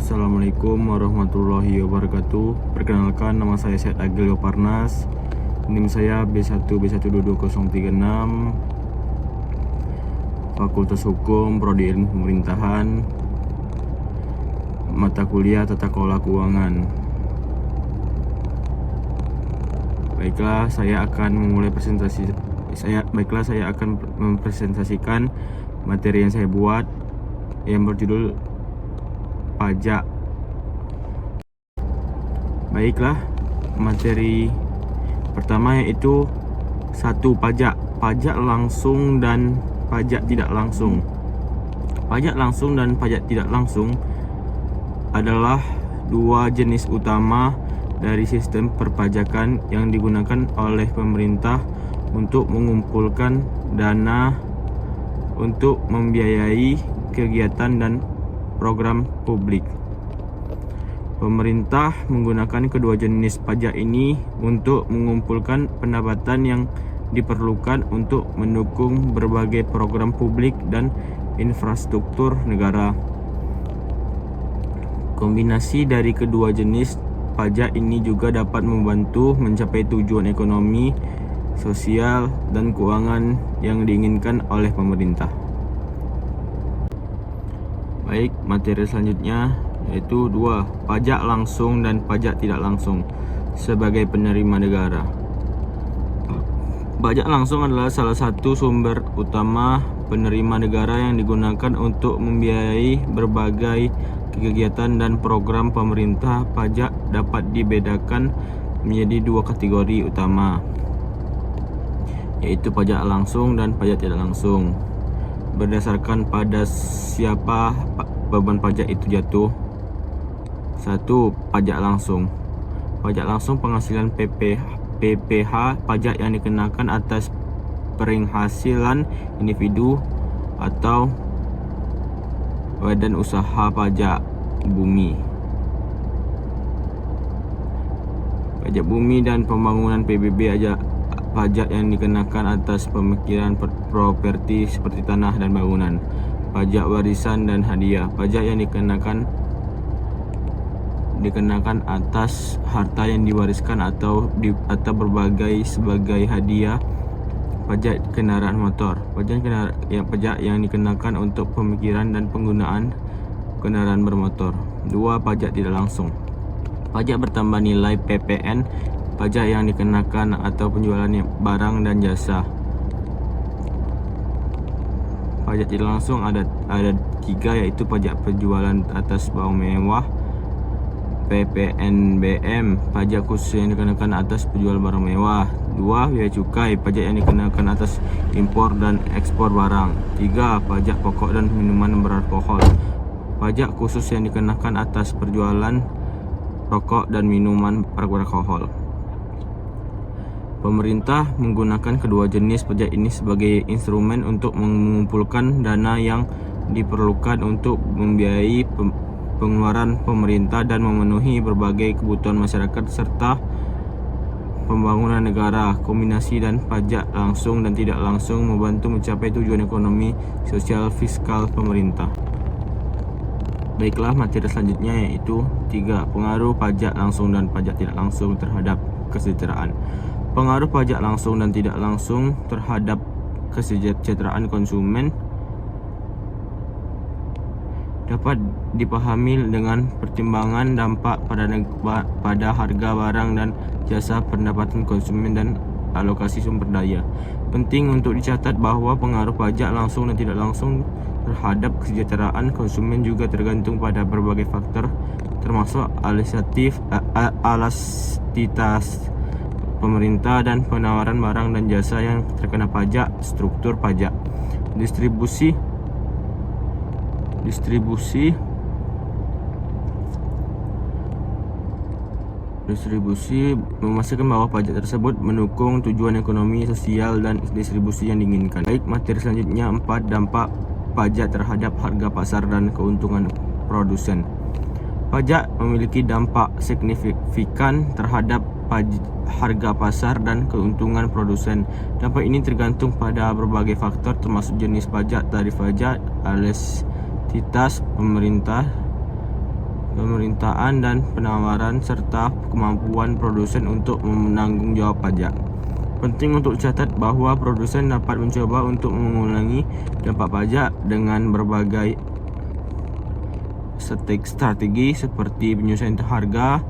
Assalamualaikum warahmatullahi wabarakatuh. Perkenalkan, nama saya Syed Agil Yoparnas. NIM saya B1B1221036, Fakultas Hukum, Prodi Ilmu Pemerintahan, mata kuliah Tata Kelola Keuangan. Baiklah, saya akan mempresentasikan materi yang saya buat yang berjudul pajak. Baiklah, materi pertama yaitu 1. Pajak langsung dan pajak tidak langsung. Pajak langsung dan pajak tidak langsung adalah dua jenis utama dari sistem perpajakan yang digunakan oleh pemerintah untuk mengumpulkan dana untuk membiayai kegiatan dan program publik. Pemerintah menggunakan kedua jenis pajak ini untuk mengumpulkan pendapatan yang diperlukan untuk mendukung berbagai program publik dan infrastruktur negara. Kombinasi dari kedua jenis pajak ini juga dapat membantu mencapai tujuan ekonomi, sosial, dan keuangan yang diinginkan oleh pemerintah. Baik, materi selanjutnya yaitu 2. Pajak langsung dan pajak tidak langsung sebagai penerima negara. Pajak langsung adalah salah satu sumber utama penerima negara yang digunakan untuk membiayai berbagai kegiatan dan program pemerintah. Pajak dapat dibedakan menjadi dua kategori utama, yaitu pajak langsung dan pajak tidak langsung. Berdasarkan pada siapa beban pajak itu jatuh. 1. Pajak langsung. Pajak langsung penghasilan PPH, pajak yang dikenakan atas penghasilan individu atau badan usaha pajak bumi. Pajak bumi dan pembangunan PBB pajak yang dikenakan atas pemikiran properti seperti tanah dan bangunan. Pajak warisan dan hadiah, pajak yang dikenakan atas harta yang diwariskan atau berbagai sebagai hadiah. Pajak kendaraan motor, pajak yang dikenakan untuk pemikiran dan penggunaan kendaraan bermotor. 2. Pajak tidak langsung. Pajak bertambah nilai PPN, pajak yang dikenakan atau penjualan barang dan jasa. Pajak tidak langsung ada 3, yaitu pajak penjualan atas barang mewah, PPNBM, pajak khusus yang dikenakan atas penjual barang mewah. 2. Bea cukai, pajak yang dikenakan atas impor dan ekspor barang. 3. Pajak pokok dan minuman beralkohol, pajak khusus yang dikenakan atas perjualan rokok dan minuman beralkohol. Pemerintah menggunakan kedua jenis pajak ini sebagai instrumen untuk mengumpulkan dana yang diperlukan untuk membiayai pengeluaran pemerintah dan memenuhi berbagai kebutuhan masyarakat serta pembangunan negara. Kombinasi dan pajak langsung dan tidak langsung membantu mencapai tujuan ekonomi, sosial, fiskal pemerintah. Baiklah, materi selanjutnya yaitu 3. Pengaruh pajak langsung dan pajak tidak langsung terhadap kesejahteraan. Pengaruh pajak langsung dan tidak langsung terhadap kesejahteraan konsumen dapat dipahami dengan pertimbangan dampak pada harga barang dan jasa, pendapatan konsumen, dan alokasi sumber daya. Penting untuk dicatat bahwa pengaruh pajak langsung dan tidak langsung terhadap kesejahteraan konsumen juga tergantung pada berbagai faktor, termasuk elastisitas pemerintah dan penawaran barang dan jasa yang terkena pajak, struktur pajak, distribusi memastikan bahwa pajak tersebut mendukung tujuan ekonomi, sosial, dan distribusi yang diinginkan. Baik, materi selanjutnya 4. Dampak pajak terhadap harga pasar dan keuntungan produsen. Pajak memiliki dampak signifikan terhadap harga pasar dan keuntungan produsen. Dampak ini tergantung pada berbagai faktor termasuk jenis pajak, tarif pajak, elastisitas pemerintah, pemerintahan dan penawaran serta kemampuan produsen untuk menanggung jawab pajak. Penting untuk dicatat bahwa produsen dapat mencoba untuk mengurangi dampak pajak dengan berbagai strategi seperti penyesuaian harga,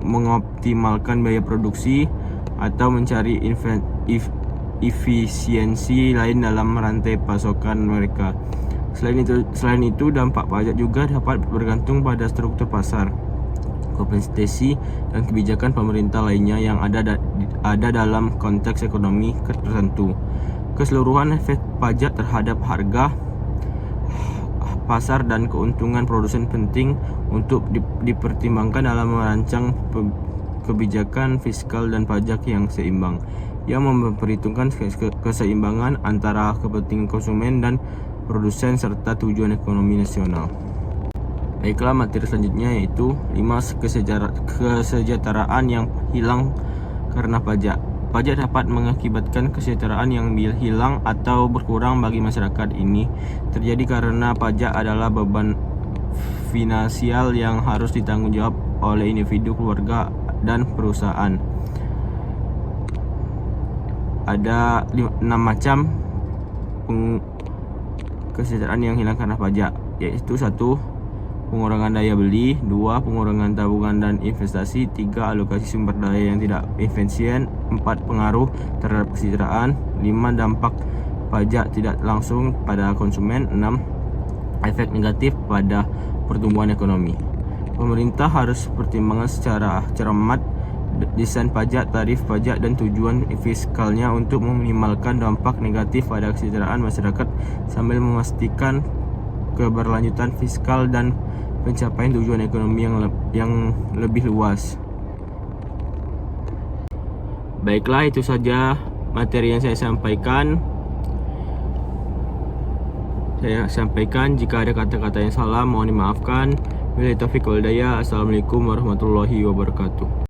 mengoptimalkan biaya produksi, atau mencari efisiensi lain dalam rantai pasokan mereka. Selain itu, dampak pajak juga dapat bergantung pada struktur pasar, kompensasi, dan kebijakan pemerintah lainnya yang ada dalam konteks ekonomi tertentu. Keseluruhan efek pajak terhadap harga pasar dan keuntungan produsen penting untuk dipertimbangkan dalam merancang kebijakan fiskal dan pajak yang seimbang, yang memperhitungkan keseimbangan antara kepentingan konsumen dan produsen serta tujuan ekonomi nasional. Baiklah, materi selanjutnya yaitu 5 kesejahteraan yang hilang karena pajak. Pajak dapat mengakibatkan kesejahteraan yang hilang atau berkurang bagi masyarakat. Ini terjadi karena pajak adalah beban finansial yang harus ditanggung jawab oleh individu, keluarga, dan perusahaan. Ada 6 macam kesejahteraan yang hilang karena pajak, yaitu 1. Pengurangan daya beli, 2. Pengurangan tabungan dan investasi, 3. Alokasi sumber daya yang tidak efisien, 4. Pengaruh terhadap kesejahteraan, 5. Dampak pajak tidak langsung pada konsumen, 6. Efek negatif pada pertumbuhan ekonomi. Pemerintah harus pertimbangkan secara cermat desain pajak, tarif pajak, dan tujuan fiskalnya untuk meminimalkan dampak negatif pada kesejahteraan masyarakat sambil memastikan keberlanjutan fiskal dan pencapaian tujuan ekonomi yang lebih luas. Baiklah, itu saja materi yang saya sampaikan. Jika ada kata-kata yang salah mohon dimaafkan. Wabillahi taufiq wal hidayah. Assalamualaikum warahmatullahi wabarakatuh.